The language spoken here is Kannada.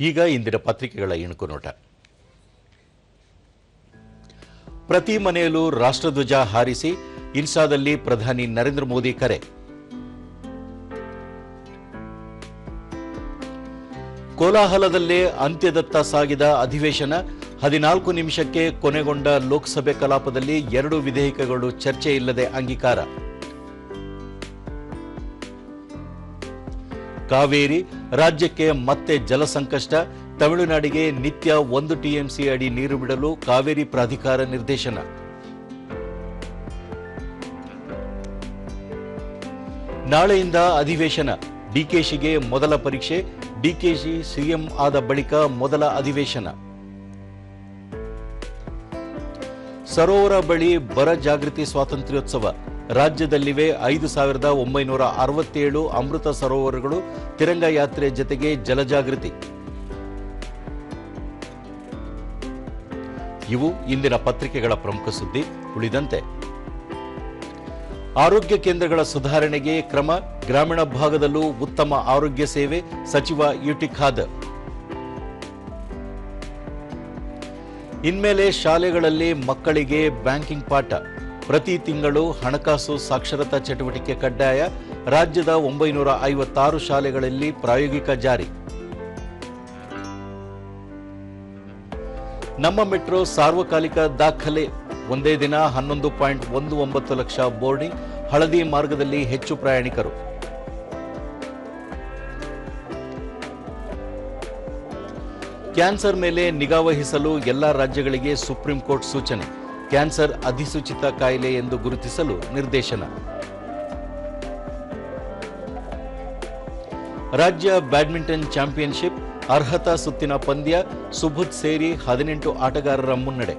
ಈಗ ಇಂದಿನ ಪತ್ರಿಕೆಗಳ ಇಣುಕು ನೋಟ. ಪ್ರತಿ ಮನೆಯಲ್ಲೂ ರಾಷ್ಟ್ರಧ್ವಜ ಹಾರಿಸಿ, ಇನ್ಸ್ಟಾದಲ್ಲಿ ಪ್ರಧಾನಿ ನರೇಂದ್ರ ಮೋದಿ ಕರೆ. ಕೋಲಾಹಲದಲ್ಲೇ ಅಂತ್ಯದತ್ತ ಸಾಗಿದ ಅಧಿವೇಶನ, 14 ನಿಮಿಷಕ್ಕೆ ಕೊನೆಗೊಂಡ ಲೋಕಸಭೆ ಕಲಾಪದಲ್ಲಿ 2 ವಿಧೇಯಕಗಳು ಚರ್ಚೆ ಇಲ್ಲದೆ ಅಂಗೀಕಾರ. ಕಾವೇರಿ ರಾಜ್ಯಕ್ಕೆ ಮತ್ತೆ ಜಲ ಸಂಕಷ್ಟ, ತಮಿಳುನಾಡಿಗೆ ನಿತ್ಯ 1 ಟಿಎಂಸಿ ಅಡಿ ನೀರು ಬಿಡಲು ಕಾವೇರಿ ಪ್ರಾಧಿಕಾರ ನಿರ್ದೇಶನ. ನಾಳೆಯಿಂದ ಅಧಿವೇಶನ, ಡಿಕೆಶಿಗೆ ಮೊದಲ ಪರೀಕ್ಷೆ, ಡಿಕೆಶಿ ಸಿಎಂ ಆದ ಬಳಿಕ ಮೊದಲ ಅಧಿವೇಶನ. ಸರೋವರ ಬಳಿ ಬರ ಜಾಗೃತಿ ಸ್ವಾತಂತ್ರ್ಯೋತ್ಸವ, ರಾಜ್ಯದಲ್ಲಿವೆ 5,967 ಅಮೃತ ಸರೋವರಗಳು, ತಿರಂಗ ಯಾತ್ರೆ ಜತೆಗೆ ಜಲಜಾಗೃತಿ. ಇವು ಇಂದಿನ ಪತ್ರಿಕೆಗಳ ಪ್ರಮುಖ ಸುದ್ದಿ. ಉಳಿದಂತೆ ಆರೋಗ್ಯ ಕೇಂದ್ರಗಳ ಸುಧಾರಣೆಗೆ ಕ್ರಮ, ಗ್ರಾಮೀಣ ಭಾಗದಲ್ಲೂ ಉತ್ತಮ ಆರೋಗ್ಯ ಸೇವೆ, ಸಚಿವ ಯುಟಿ ಖಾದರ್. ಇನ್ಮೇಲೆ ಶಾಲೆಗಳಲ್ಲಿ ಮಕ್ಕಳಿಗೆ ಬ್ಯಾಂಕಿಂಗ್ ಪಾಠ, ಪ್ರತಿ ತಿಂಗಳು ಹಣಕಾಸು ಸಾಕ್ಷರತಾ ಚಟುವಟಿಕೆ ಕಡ್ಡಾಯ, ರಾಜ್ಯದ 956 ಶಾಲೆಗಳಲ್ಲಿ ಪ್ರಾಯೋಗಿಕ ಜಾರಿ. ನಮ್ಮ ಮೆಟ್ರೋ ಸಾರ್ವಕಾಲಿಕ ದಾಖಲೆ, ಒಂದೇ ದಿನ 11.19 ಲಕ್ಷ ಬೋರ್ಡಿಂಗ್, ಹಳದಿ ಮಾರ್ಗದಲ್ಲಿ ಹೆಚ್ಚು ಪ್ರಯಾಣಿಕರು. ಕ್ಯಾನ್ಸರ್ ಮೇಲೆ ನಿಗಾ ವಹಿಸಲು ಎಲ್ಲಾ ರಾಜ್ಯಗಳಿಗೆ ಸುಪ್ರೀಂ ಕೋರ್ಟ್ ಸೂಚನೆ, ಕ್ಯಾನ್ಸರ್ ಅಧಿಸೂಚಿತ ಕಾಯಿಲೆ ಎಂದು ಗುರುತಿಸಲು ನಿರ್ದೇಶನ. ರಾಜ್ಯ ಬ್ಯಾಡ್ಮಿಂಟನ್ ಚಾಂಪಿಯನ್ಶಿಪ್ ಅರ್ಹತಾ ಸುತ್ತಿನ ಪಂದ್ಯ, ಸುಬುಧ್ ಸೇರಿ 18 ಆಟಗಾರರ ಮುನ್ನಡೆ.